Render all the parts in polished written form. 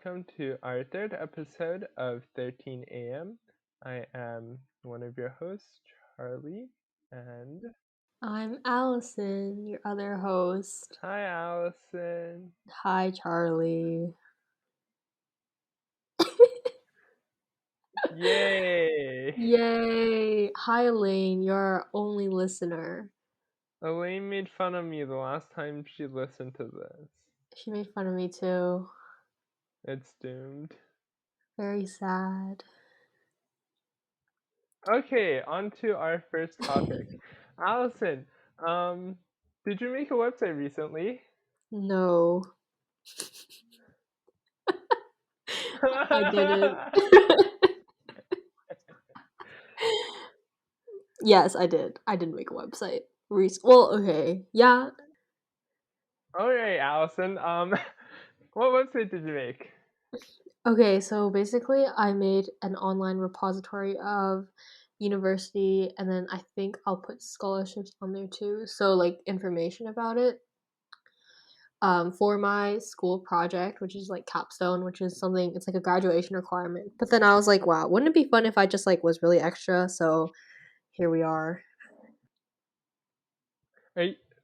welcome to our third episode of 13 a.m. I am one of your hosts, Charlie, and I'm Allison, your other host. hi, Allison. Hi, Charlie. Yay! Yay! Hi, Elaine, your our only listener. Elaine made fun of me the last time she listened to this. She made fun of me too. It's doomed. Very sad. Okay, on to our first topic. Allison, did you make a website recently? No, I didn't. Yes, I did. I did make a website. Well, okay. Yeah. Alright, Allison, what website did you make? Okay, so basically, I made an online repository of university, and then I think I'll put scholarships on there too. So, like, information about it. For my school project, which is like capstone, which is something, it's like a graduation requirement. But then I was like, wow, wouldn't it be fun if I just like was really extra? So here we are.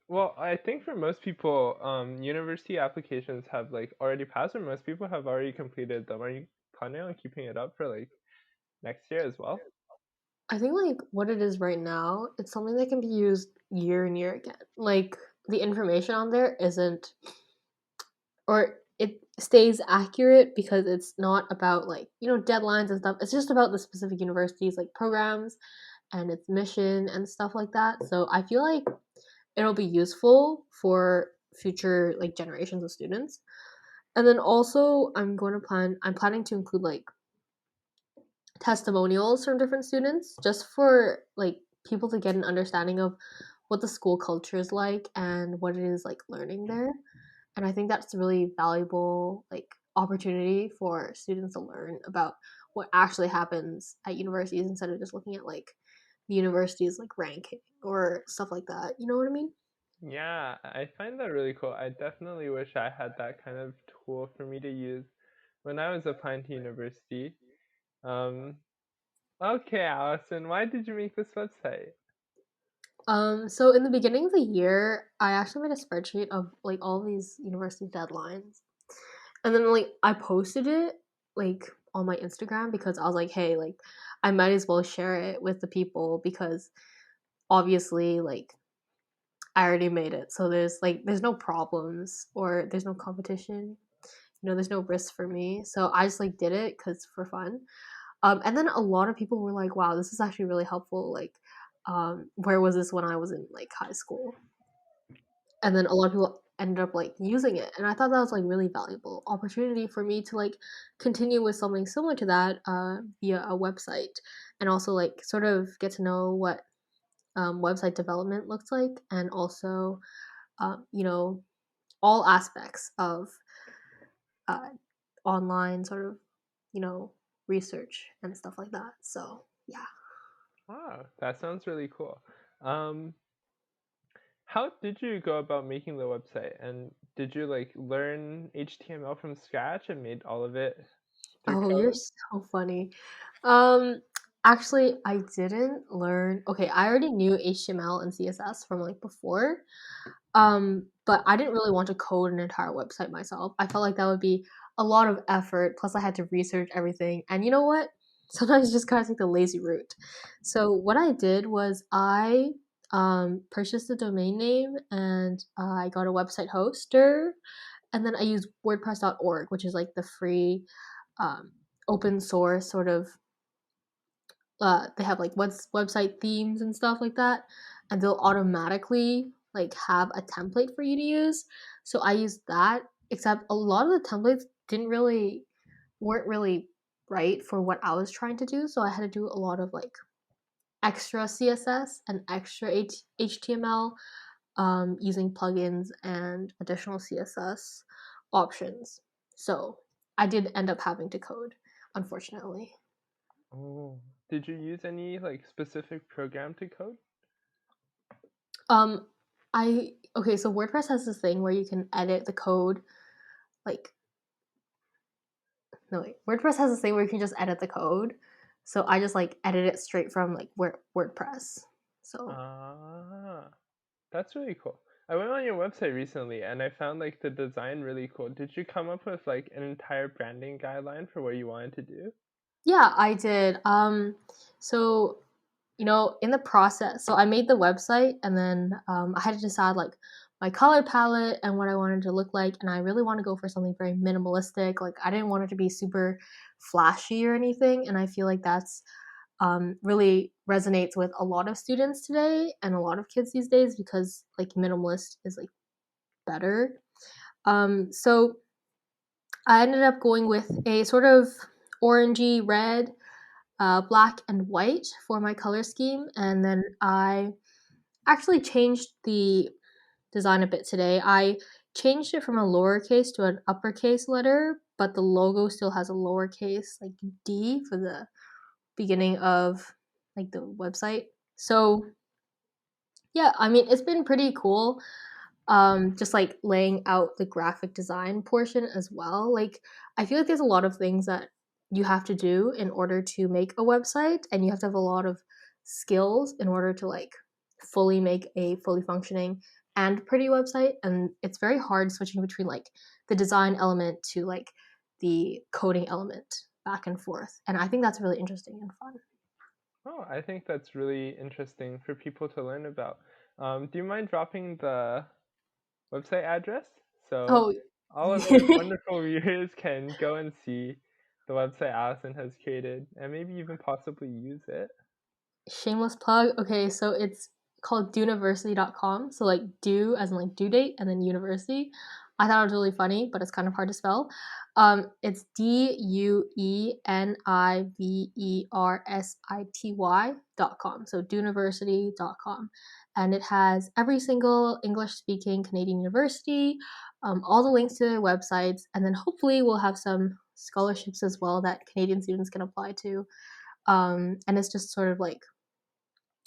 Well, I think for most people, university applications have like already passed, or most people have already completed them. Are you planning on keeping it up for like next year as well? I think like what it is right now, it's something that can be used year and year again. Like the information on there isn't, or it stays accurate because it's not about like, deadlines and stuff. It's just about the specific universities, like programs and its mission and stuff like that. So I feel like it'll be useful for future like generations of students. And then also I'm planning to include like testimonials from different students just for like people to get an understanding of what the school culture is like and what it is like learning there. And I think that's a really valuable like opportunity for students to learn about what actually happens at universities instead of just looking at like the university's like ranking or stuff like that. You know what I mean? Yeah, I find that really cool. I definitely wish I had that kind of tool for me to use when I was applying to university. Um, okay, Allison, why did you make this website? So in the beginning of the year, I actually made a spreadsheet of like all these university deadlines. And then like I posted it like on my Instagram because I was like, hey, like I might as well share it with the people because obviously like I already made it. So there's no problems or there's no competition. There's no risk for me. So I just like did it cuz for fun. And then a lot of people were like, wow, this is actually really helpful. Like, where was this when I was in like high school? And then a lot of people ended up like using it, and I thought that was like really valuable opportunity for me to like continue with something similar to that via a website, and also like sort of get to know what website development looks like, and also you know all aspects of uh, online sort of research and stuff like that. So yeah. Wow, that sounds really cool. Um, how did you go about making the website? And did you like learn HTML from scratch and made all of it through Oh, you're code? so funny. Um, Actually, I didn't learn. Okay, I already knew HTML and CSS from like before. But I didn't really want to code an entire website myself. I felt like that would be a lot of effort. Plus, I had to research everything. And you know what? Sometimes you just gotta take the lazy route. So what I did was I purchased a domain name and I got a website hoster, and then I used WordPress.org, which is like the free um, open source sort of they have like website themes and stuff like that, and they'll automatically like have a template for you to use. So I used that, except a lot of the templates weren't really right for what I was trying to do. So I had to do a lot of like extra CSS and extra HTML using plugins and additional CSS options. So I did end up having to code, unfortunately. Oh, did you use any like specific program to code? Um, so WordPress has this thing where you can edit the code like no wait, WordPress has this thing where you can just edit the code. So I just like edit it straight from like WordPress. So That's really cool. I went on your website recently and I found like the design really cool. Did you come up with like an entire branding guideline for what you wanted to do? yeah, I did. So in the process, so I made the website and then I had to decide like my color palette and what I wanted to look like. And I really want to go for something very minimalistic. Like I didn't want it to be super flashy or anything. And I feel like that's really resonates with a lot of students today and a lot of kids these days because like minimalist is like better. So I ended up going with a sort of orangey red, black and white for my color scheme, and then I actually changed the design a bit today. I changed it from a lowercase to an uppercase letter, but the logo still has a lowercase like D for the beginning of like the website. So yeah, I mean it's been pretty cool. Just like laying out the graphic design portion as well. Like I feel like there's a lot of things that you have to do in order to make a website, and you have to have a lot of skills in order to like fully make a fully functioning and pretty website. And it's very hard switching between like the design element to like the coding element back and forth. And I think that's really interesting and fun. Oh, I think that's really interesting for people to learn about. Do you mind dropping the website address so Oh, all of our wonderful viewers can go and see the website Allison has created and maybe even possibly use it? shameless plug. Okay, so it's called Dueniversity.com. So like do as in like due date and then university. I thought it was really funny, but it's kind of hard to spell. It's DUENIVERSITY.com. So Dueniversity.com. And it has every single English speaking Canadian university, all the links to their websites, and then hopefully we'll have some scholarships as well that Canadian students can apply to. And it's just sort of like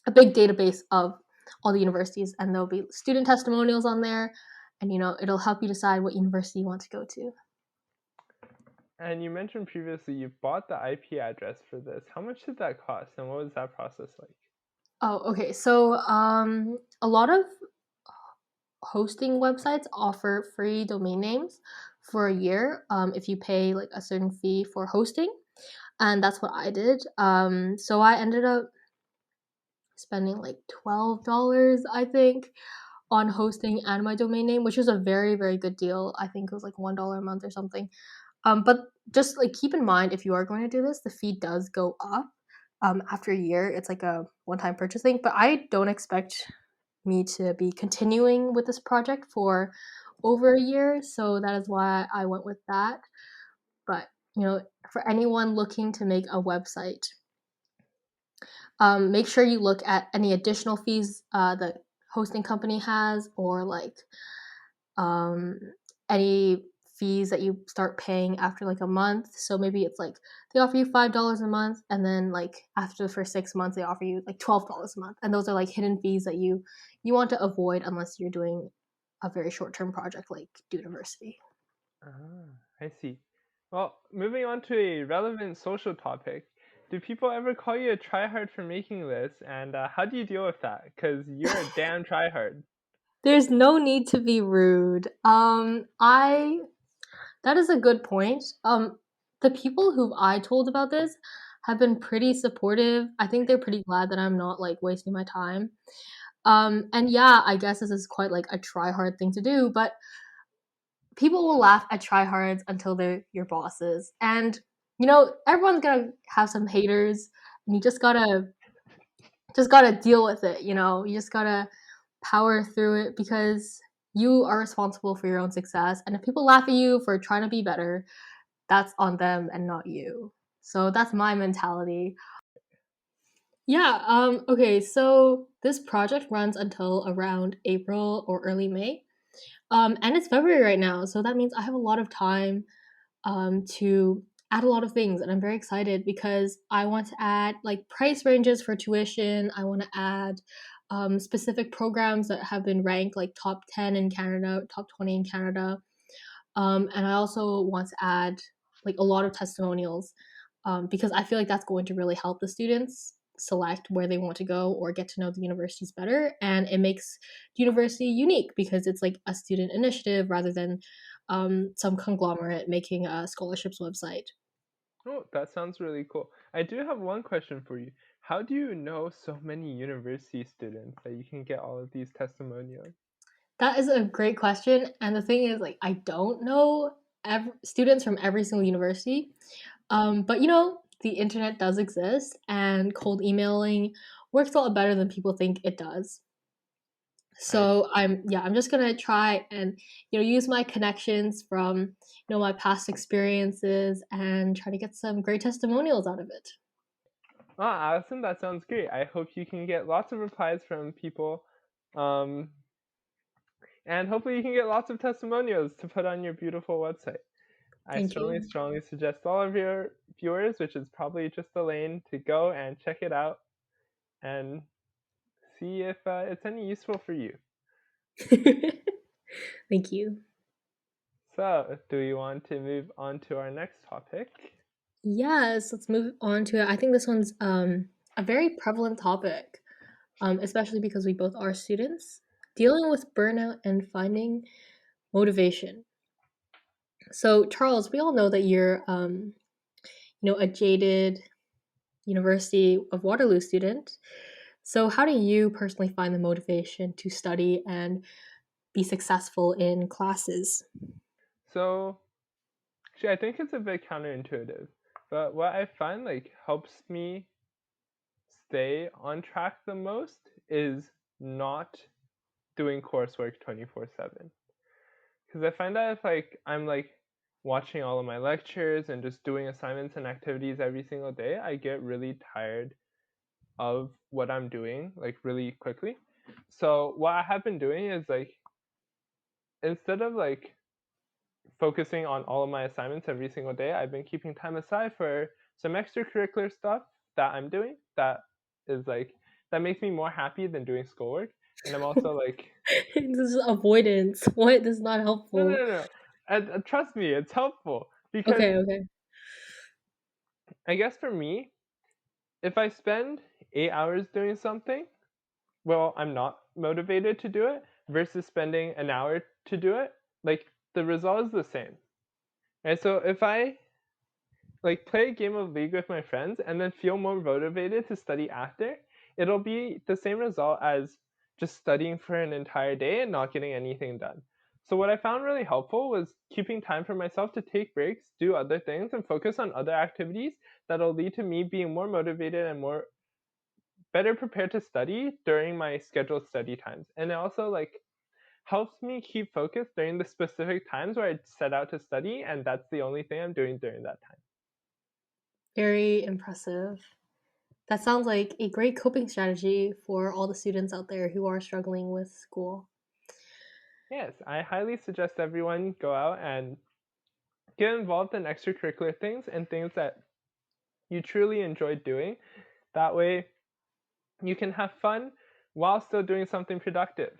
a big database of all the universities, and there'll be student testimonials on there, and it'll help you decide what university you want to go to. And you mentioned previously you bought the IP address for this. How much did that cost and what was that process like? Oh, okay. So a lot of hosting websites offer free domain names for a year if you pay like a certain fee for hosting, and that's what I did. So I ended up spending like $12, I think, on hosting and my domain name, which was a very, very good deal. I think it was like $1 a month or something. But just like keep in mind, if you are going to do this, the fee does go up after a year. It's like a one-time purchase thing, but I don't expect me to be continuing with this project for over a year, so that is why I went with that. But for anyone looking to make a website, make sure you look at any additional fees the hosting company has, or like um, any fees that you start paying after like a month. So maybe it's like they offer you $5 a month, and then like after the first 6 months they offer you like $12 a month, and those are like hidden fees that you want to avoid unless you're doing a very short-term project like Dueniversity. Ah, I see. Well, moving on to a relevant social topic. Do people ever call you a tryhard for making this, and how do you deal with that? Because you're a damn tryhard. There's no need to be rude. I That is a good point. The people who I told about this have been pretty supportive. I think they're pretty glad that I'm not like wasting my time. And yeah, I guess this is quite like a try hard thing to do, but people will laugh at tryhards until they're your bosses. And everyone's gonna have some haters, and you just gotta deal with it. You just gotta power through it because you are responsible for your own success. And if people laugh at you for trying to be better, that's on them and not you. So that's my mentality. Yeah, okay, so this project runs until around April or early May. And it's February right now, so that means I have a lot of time to add a lot of things, and I'm very excited because I want to add like price ranges for tuition. I want to add specific programs that have been ranked like top 10 in Canada, top 20 in Canada. And I also want to add like a lot of testimonials, because I feel like that's going to really help the students select where they want to go or get to know the universities better. And it makes the university unique because it's like a student initiative rather than some conglomerate making a scholarships website. Oh, that sounds really cool. I do have one question for you. How do you know so many university students that you can get all of these testimonials? That is a great question. And the thing is, like, I don't know students from every single university. But the internet does exist, and cold emailing works a lot better than people think it does. I So I'm just gonna try and use my connections from my past experiences and try to get some great testimonials out of it. Oh, Allison, that sounds great. I hope you can get lots of replies from people. Um, and hopefully you can get lots of testimonials to put on your beautiful website. I Thank strongly, you. strongly suggest all of your viewers, which is probably just Elaine, to go and check it out and see if it's any useful for you. Thank you. So, do we want to move on to our next topic? Yes, let's move on to it. I think this one's a very prevalent topic, especially because we both are students dealing with burnout and finding motivation. So, Charles, we all know that you're, a jaded University of Waterloo student. So, how do you personally find the motivation to study and be successful in classes? So, actually, I think it's a bit counterintuitive, but what I find like helps me stay on track the most is not doing coursework 24/7. Because I find that if I'm watching all of my lectures and just doing assignments and activities every single day, I get really tired of what I'm doing like really quickly. So what I have been doing is instead of focusing on all of my assignments every single day, I've been keeping time aside for some extracurricular stuff that I'm doing that is that makes me more happy than doing schoolwork. And I'm also This is avoidance. What? This is not no, no, helpful. no, no. And trust me, it's helpful because Okay, okay. I guess for me, if I spend 8 hours doing something, well, I'm not motivated to do it versus spending an hour to do it. Like the result is the same. And so if I play a game of League with my friends and then feel more motivated to study after, it'll be the same result as just studying for an entire day and not getting anything done. So what I found really helpful was keeping time for myself to take breaks, do other things, and focus on other activities that'll lead to me being more motivated and more better prepared to study during my scheduled study times. And it also helps me keep focused during the specific times where I set out to study, and that's the only thing I'm doing during that time. Very impressive. That sounds like a great coping strategy for all the students out there who are struggling with school. Yes, I highly suggest everyone go out and get involved in extracurricular things and things that you truly enjoy doing. That way, you can have fun while still doing something productive.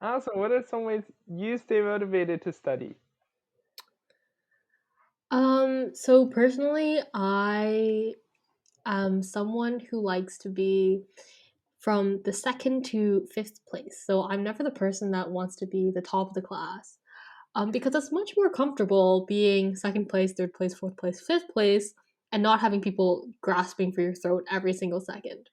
Also, what are some ways you stay motivated to study? So personally, I am someone who likes to be from the second to fifth place. So I'm never the person that wants to be the top of the class. Because it's much more comfortable being second place, third place, fourth place, fifth place, and not having people grasping for your throat every single second.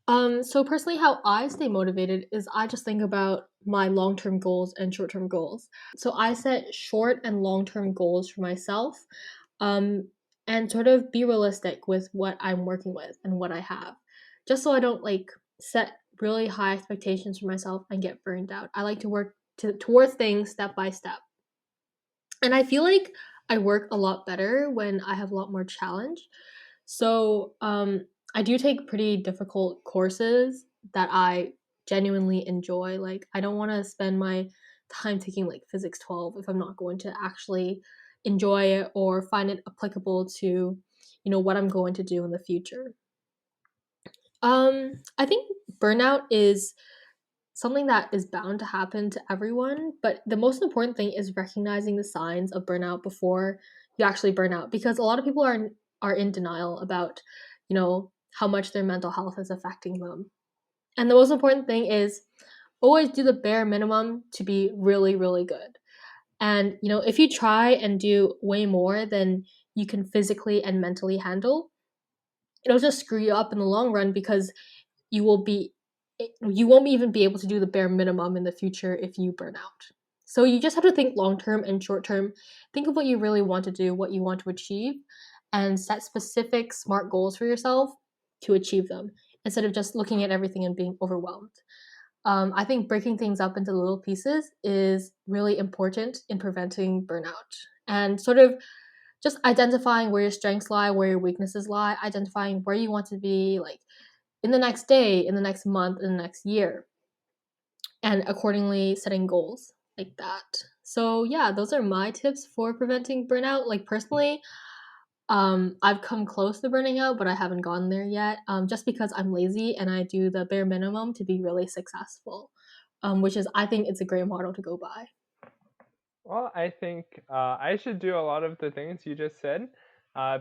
So personally, how I stay motivated is I just think about my long term goals and short term goals. So I set short and long term goals for myself, um, and sort of be realistic with what I'm working with and what I have, just so I don't set really high expectations for myself and get burned out. I like to work towards things step by step, and I feel like I work a lot better when I have a lot more challenge. So, I do take pretty difficult courses that I genuinely enjoy. Like, I don't want to spend my time taking like physics 12 if I'm not going to actually enjoy it or find it applicable to, what I'm going to do in the future. I think burnout is something that is bound to happen to everyone, but the most important thing is recognizing the signs of burnout before you actually burn out, because a lot of people are in denial about, how much their mental health is affecting them. And the most important thing is always do the bare minimum to be really, really good. And, if you try and do way more than you can physically and mentally handle, it'll just screw you up in the long run, because you will be you won't even be able to do the bare minimum in the future if you burn out. So you just have to think long term and short term. Think of what you really want to do, what you want to achieve, and set specific smart goals for yourself to achieve them, instead of just looking at everything and being overwhelmed. I think breaking things up into little pieces is really important in preventing burnout, and sort of just identifying where your strengths lie, where your weaknesses lie, identifying where you want to be, like, in the next day, in the next month, in the next year, and accordingly setting goals like that. So yeah, those are my tips for preventing burnout. Like, personally, I've come close to burning out, but I haven't gotten there yet. Just because I'm lazy and I do the bare minimum to be really successful, which is, I think, it's a great model to go by. Well, I think I should do a lot of the things you just said,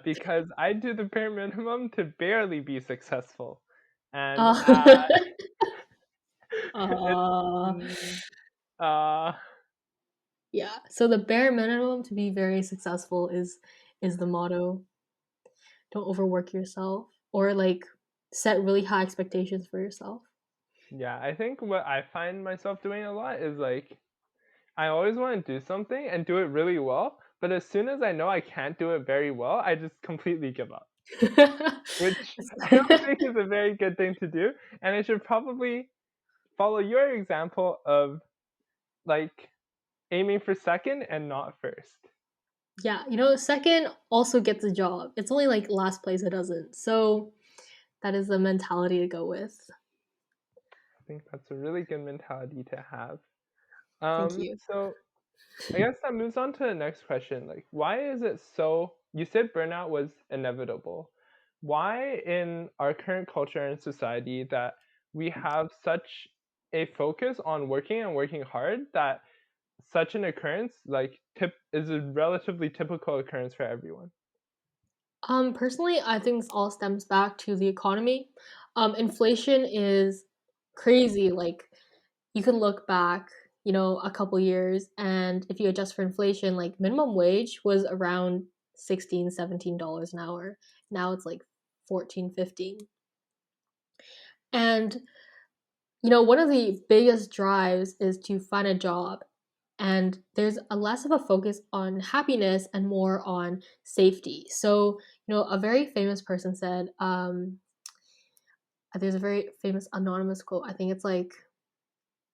because I do the bare minimum to barely be successful, and Uh, it's uh, mm, uh, yeah. So the bare minimum to be very successful is the motto. Don't overwork yourself, or like set really high expectations for yourself. yeah. I think what I find myself doing a lot is like I always want to do something and do it really well, but as soon as I know I can't do it very well, I just completely give up, which I don't think is a very good thing to do. And I should probably follow your example of like aiming for second and not first. Yeah, second also gets a job. It's only like last place it doesn't. So that is the mentality to go with. I think that's a really good mentality to have. Thank you. So I guess that moves on to the next question. Like, why is it so? You said burnout was inevitable. Why, in our current culture and society, that we have such a focus on working and working hard, that such an occurrence is a relatively typical occurrence for everyone? Personally, I think this all stems back to the economy. Inflation is crazy. Like, you can look back, a couple years, and if you adjust for inflation, like, minimum wage was around 16, $17 an hour. Now it's like 14, 15. And one of the biggest drives is to find a job, and there's a less of a focus on happiness and more on safety. So, a very famous person said, there's a very famous anonymous quote. I think it's like,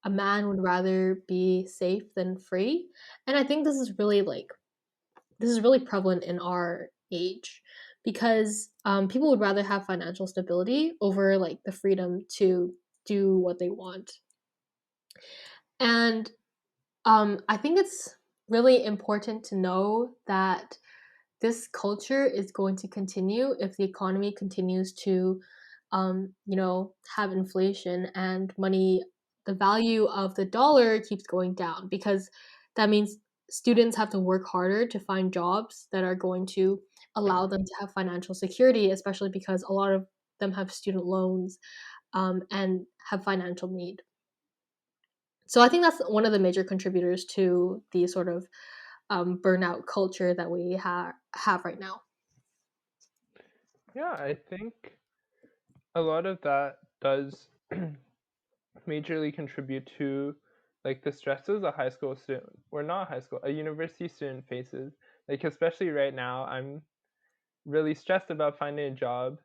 a man would rather be safe than free. And I think this is really prevalent in our age, because people would rather have financial stability over like the freedom to do what they want. And I think it's really important to know that this culture is going to continue if the economy continues to, have inflation and money. The value of the dollar keeps going down, because that means students have to work harder to find jobs that are going to allow them to have financial security, especially because a lot of them have student loans, and have financial need. So I think that's one of the major contributors to the sort of burnout culture that we have right now. Yeah, I think a lot of that does majorly contribute to like the stresses a high school student, or not high school, a university student faces. Like, especially right now, I'm really stressed about finding a job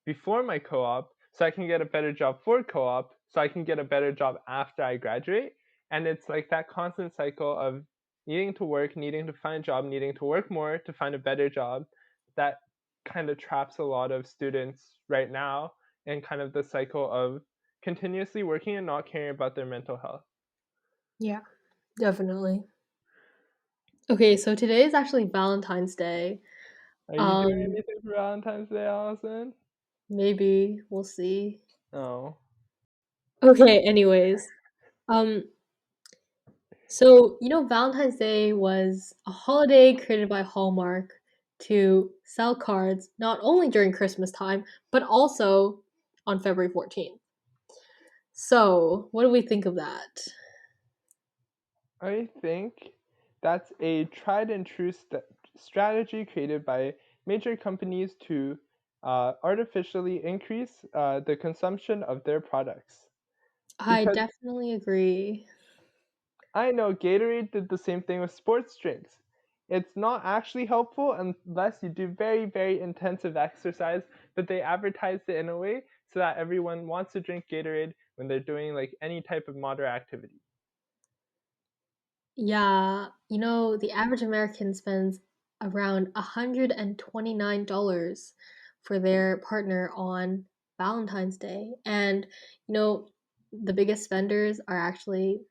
before my co-op so I can get a better job for co-op so I can get a better job after I graduate. And it's like that constant cycle of needing to work, needing to find a job, needing to work more to find a better job, that kind of traps a lot of students right now in kind of the cycle of continuously working and not caring about their mental health. Yeah, definitely. Okay, so today is actually Valentine's Day. Are you doing Um, anything for Valentine's Day, Allison? Maybe we'll see. Oh. Okay, anyways, Um, so, Valentine's Day was a holiday created by Hallmark to sell cards not only during Christmas time, but also on February 14th. So, what do we think of that? I think that's a tried and true strategy created by major companies to artificially increase the consumption of their products. I Because definitely agree. I know Gatorade did the same thing with sports drinks. It's not actually helpful unless you do very, very intensive exercise, but they advertised it in a way so that everyone wants to drink Gatorade when they're doing like any type of moderate activity. Yeah, the average American spends around $129 for their partner on Valentine's Day. And, you know, the biggest spenders are actually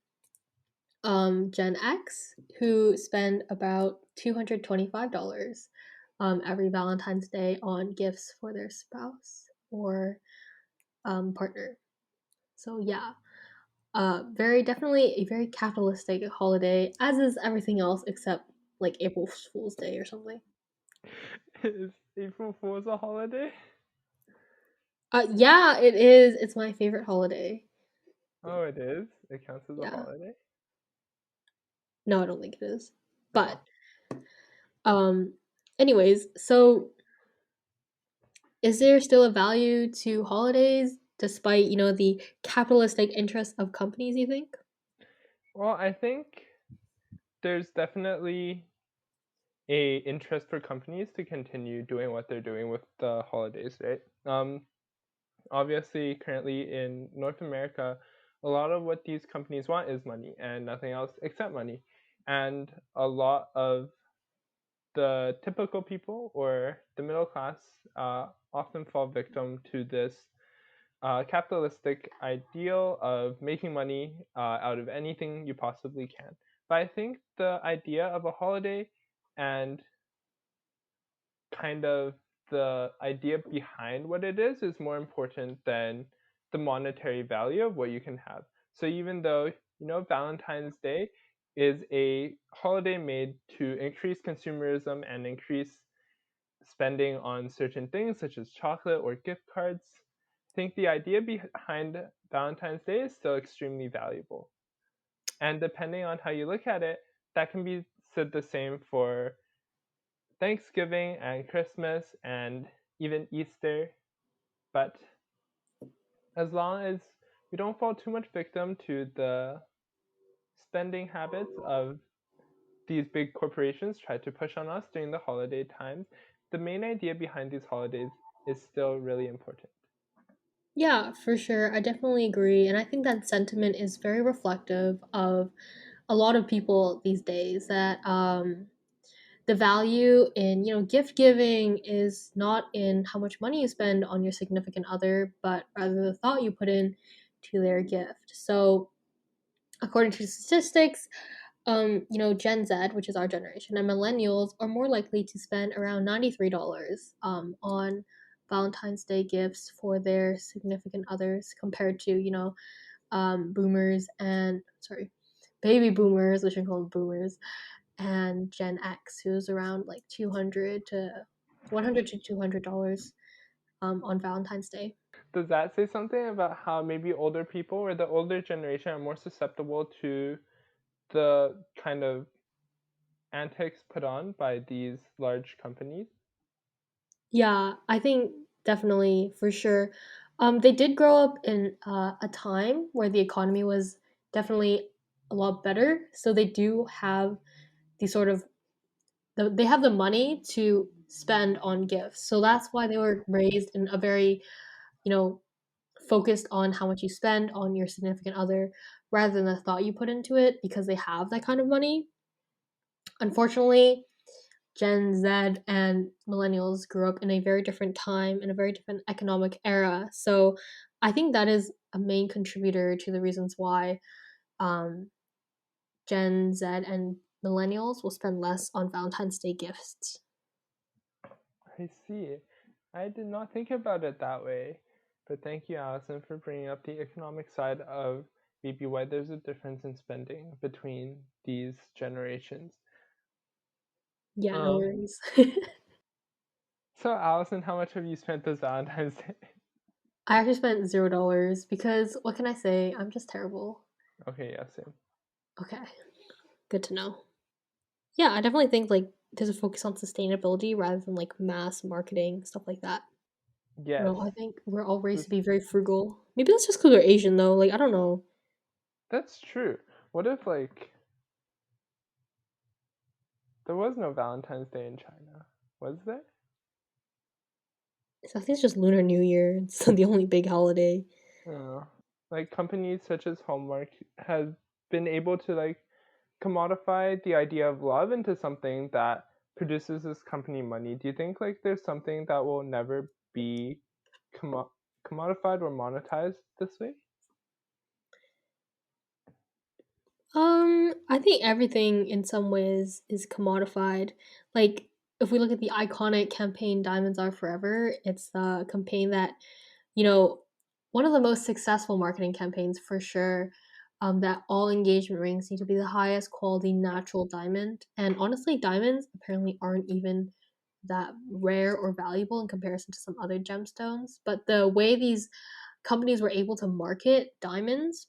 Gen X, who spend about $225 every Valentine's Day on gifts for their spouse or partner. So, yeah. Very definitely a very capitalistic holiday, as is everything else except like April Fool's Day or something. Is April Fool's a holiday? Yeah, it is. It's my favorite holiday. Oh, it is? It counts as a Yeah. holiday? No, I don't think it is. Oh. But um anyways, so is there still a value to holidays despite, the capitalistic interests of companies, you think? Well, I think there's definitely a interest for companies to continue doing what they're doing with the holidays, right? Obviously, currently in North America, a lot of what these companies want is money and nothing else except money. And a lot of the typical people or the middle class often fall victim to this capitalistic ideal of making money out of anything you possibly can. But I think the idea of a holiday and kind of the idea behind what it is more important than the monetary value of what you can have. So even though, Valentine's Day is a holiday made to increase consumerism and increase spending on certain things such as chocolate or gift cards, I think the idea behind Valentine's Day is still extremely valuable. And depending on how you look at it, that can be said the same for Thanksgiving and Christmas and even Easter. But as long as we don't fall too much victim to the spending habits of these big corporations try to push on us during the holiday times, the main idea behind these holidays is still really important. Yeah, for sure. I definitely agree. And I think that sentiment is very reflective of a lot of people these days that the value in, gift giving is not in how much money you spend on your significant other, but rather the thought you put in to their gift. So, according to statistics, Gen Z, which is our generation, and millennials are more likely to spend around $93 on Valentine's Day gifts for their significant others compared to, boomers and, sorry, baby boomers, which are called boomers, and Gen X, who's around like 100 to $200 on Valentine's Day. Does that say something about how maybe older people or the older generation are more susceptible to the kind of antics put on by these large companies? Yeah, I think definitely for sure. They did grow up in a time where the economy was definitely a lot better, so they do have the sort of they have the money to spend on gifts. So that's why they were raised in a very, you know, focused on how much you spend on your significant other rather than the thought you put into it because they have that kind of money. Unfortunately, Gen Z and millennials grew up in a very different time in a very different economic era. So I think that is a main contributor to the reasons why um, Gen Z and millennials will spend less on Valentine's Day gifts. I see. I did not think about it that way. But thank you, Allison, for bringing up the economic side of maybe why there's a difference in spending between these generations. Yeah, no Um, worries. so Allison, how much have you spent this Valentine's Day? I actually spent $0 because what can I say? I'm just terrible. Okay, yeah, same. Okay, good to know. Yeah, I definitely think like there's a focus on sustainability rather than like mass marketing stuff like that. Yes, I think we're all raised this, to be very frugal. Maybe that's just because we're Asian though. Like I don't know. that's true. What if like there was no Valentine's Day in China? Was there? I think it's just Lunar New Year. It's the only big holiday. Like companies such as Hallmark have been able to like commodify the idea of love into something that produces this company money. Do you think like there's something that will never be commodified or monetized this way? I think everything in some ways is commodified. Like if we look at the iconic campaign Diamonds Are Forever, it's the campaign that, you know, one of the most successful marketing campaigns for sure. That all engagement rings need to be the highest quality natural diamond. And honestly, diamonds apparently aren't even that rare or valuable in comparison to some other gemstones. But the way these companies were able to market diamonds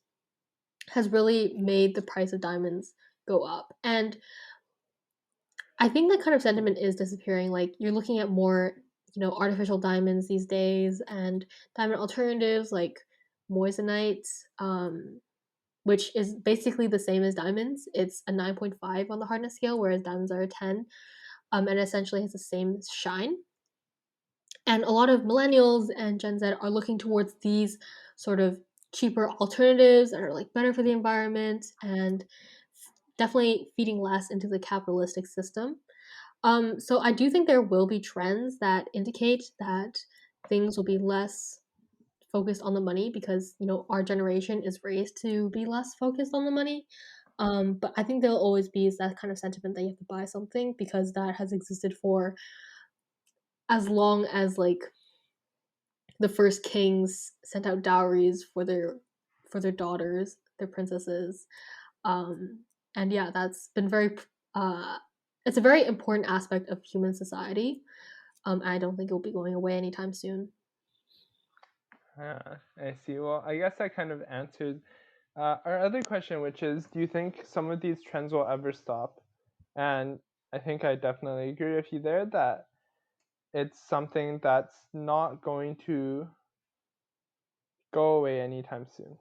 has really made the price of diamonds go up. And I think that kind of sentiment is disappearing. Like you're looking at more, artificial diamonds these days and diamond alternatives like moissanite, which is basically the same as diamonds. It's a 9.5 on the hardness scale, whereas diamonds are a 10, and essentially has the same shine. And a lot of millennials and Gen Z are looking towards these sort of cheaper alternatives that are like better for the environment and definitely feeding less into the capitalistic system. So I do think there will be trends that indicate that things will be less focused on the money because our generation is raised to be less focused on the money. But I think there'll always be that kind of sentiment that you have to buy something because that has existed for as long as like the first kings sent out dowries for their daughters, their princesses. Um, and yeah, that's been very it's a very important aspect of human society. I don't think it will be going away anytime soon. I see. Well, I guess that kind of answered our other question, which is, do you think some of these trends will ever stop? And I think I definitely agree with you there that it's something that's not going to go away anytime soon.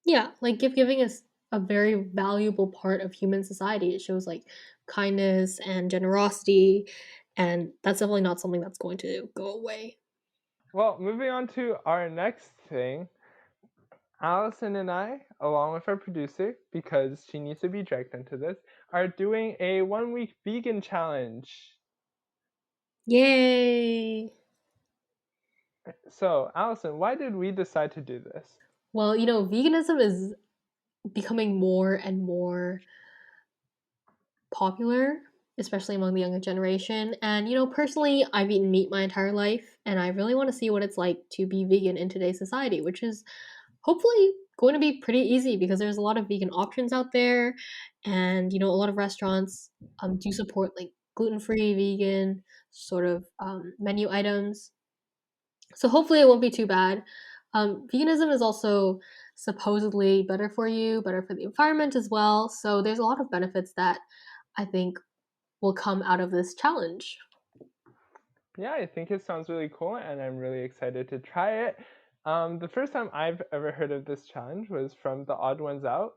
Yeah, like gift giving is a very valuable part of human society. It shows like kindness and generosity, and that's definitely not something that's going to go away. Well, moving on to our next thing, Allison and I, along with our producer, because she needs to be dragged into this, are doing a 1 week vegan challenge. Yay! So, Allison, why did we decide to do this? Well, veganism is becoming more and more popular, especially among the younger generation. And, personally, I've eaten meat my entire life, and I really want to see what it's like to be vegan in today's society, which is hopefully going to be pretty easy because there's a lot of vegan options out there. And, a lot of restaurants do support like gluten free, vegan sort of menu items. So hopefully it won't be too bad. Veganism is also supposedly better for you, better for the environment as well. So there's a lot of benefits that I think will come out of this challenge. Yeah, I think it sounds really cool, and I'm really excited to try it. The first time I've ever heard of this challenge was from the Odd Ones Out,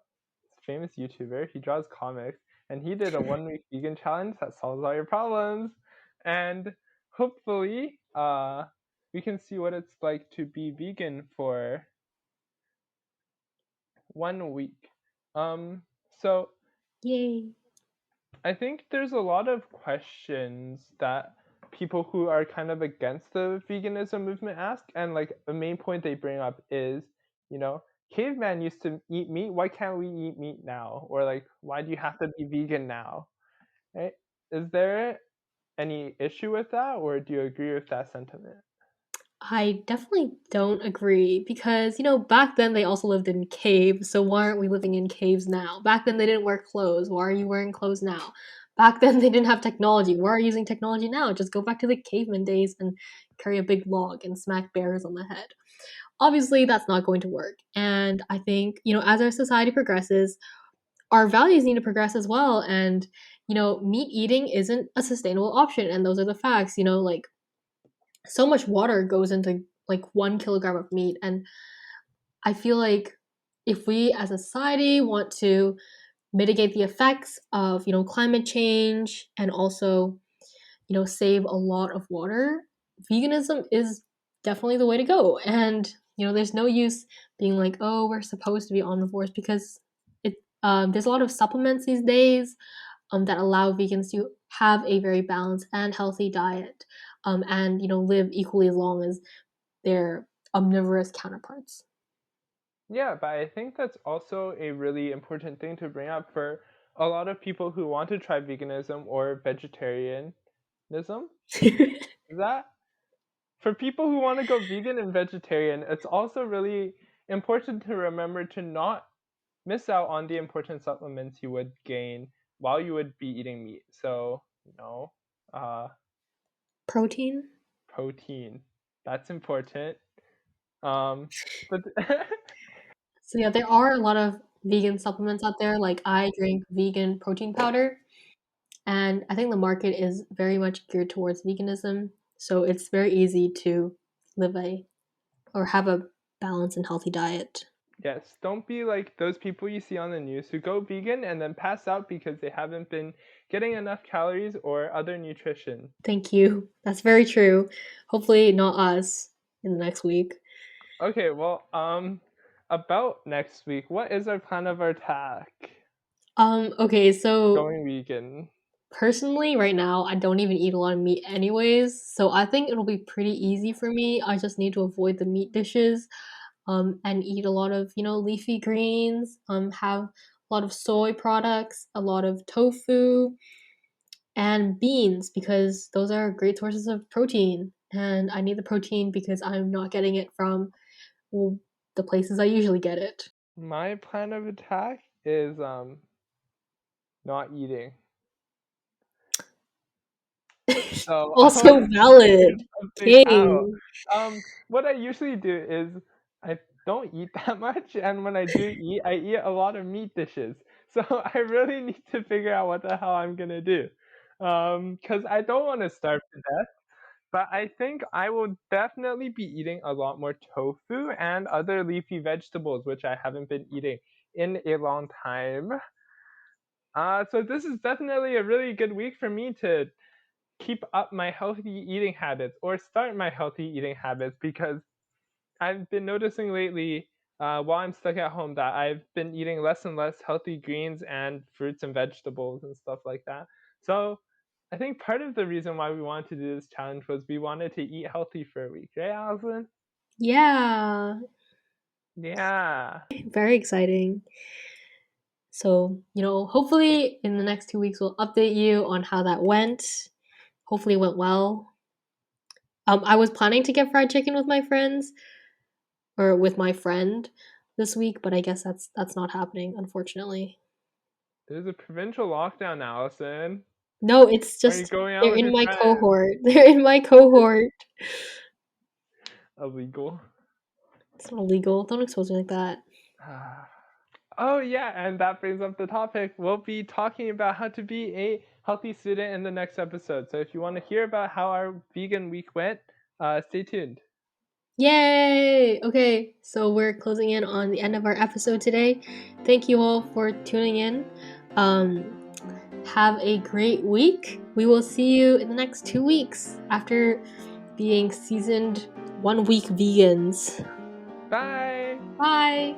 famous YouTuber. He draws comics, and he did a 1 week vegan challenge that solves all your problems. And hopefully, we can see what it's like to be vegan for 1 week. Um, so Yay. I think there's a lot of questions that people who are kind of against the veganism movement ask, and like the main point they bring up is, you know, caveman used to eat meat. Why can't we eat meat now? Or like, why do you have to be vegan now? Right? Is there any issue with that, or do you agree with that sentiment? I definitely don't agree because, back then they also lived in caves, so why aren't we living in caves now? Back then they didn't wear clothes, why are you wearing clothes now? Back then they didn't have technology, why are you using technology now? Just go back to the caveman days and carry a big log and smack bears on the head. Obviously, that's not going to work. And I think, as our society progresses, our values need to progress as well. And, meat eating isn't a sustainable option. And those are the facts, like so much water goes into like 1 kilogram of meat. And I feel like if we as a society want to mitigate the effects of, climate change and also, save a lot of water, veganism is definitely the way to go. And, there's no use being like, oh, we're supposed to be omnivores because there's a lot of supplements these days that allow vegans to have a very balanced and healthy diet, and live equally as long as their omnivorous counterparts. Yeah, but I think that's also a really important thing to bring up for a lot of people who want to try veganism or vegetarianism. Is that? For people who want to go vegan and vegetarian, it's also really important to remember to not miss out on the important supplements you would gain while you would be eating meat. So, uh, Protein. protein. That's important. But So yeah, there are a lot of vegan supplements out there. Like I drink vegan protein powder, and I think the market is very much geared towards veganism. So it's very easy to live or have a balanced and healthy diet. yes, don't be like those people you see on the news who go vegan and then pass out because they haven't been getting enough calories or other nutrition. Thank you. That's very true. Hopefully not us in the next week. Okay, well, about next week, what is our plan of attack? Okay, so Going vegan. personally, right now, I don't even eat a lot of meat anyways, so I think it'll be pretty easy for me. I just need to avoid the meat dishes, and eat a lot of, leafy greens, have a lot of soy products, a lot of tofu, and beans because those are great sources of protein. And I need the protein because I'm not getting it from, well, the places I usually get it. My plan of attack is not eating. So I want Also to figure valid. something out. King. What I usually do is I don't eat that much, and when I do eat, I eat a lot of meat dishes. So I really need to figure out what the hell I'm gonna do. Because I don't want to starve to death, but I think I will definitely be eating a lot more tofu and other leafy vegetables, which I haven't been eating in a long time. So this is definitely a really good week for me to keep up my healthy eating habits or start my healthy eating habits because I've been noticing lately while I'm stuck at home that I've been eating less and less healthy greens and fruits and vegetables and stuff like that. So I think part of the reason why we wanted to do this challenge was we wanted to eat healthy for a week, right, Alison? Yeah, Yeah. very exciting. So, hopefully in the next 2 weeks, we'll update you on how that went. Hopefully, it went well. I was planning to get fried chicken with my friends or with my friend this week, but I guess that's not happening, unfortunately. There's a provincial lockdown, Allison. No, it's Are you just going out they're with in your my friends? cohort. They're in my cohort. Illegal. It's not illegal. Don't expose me like that. Oh, yeah, and that brings up the topic. We'll be talking about how to be a healthy student in the next episode. So if you want to hear about how our vegan week went, stay tuned. Yay! Okay, so we're closing in on the end of our episode today. Thank you all for tuning in. Have a great week. We will see you in the next 2 weeks after being seasoned 1 week vegans. Bye! Bye!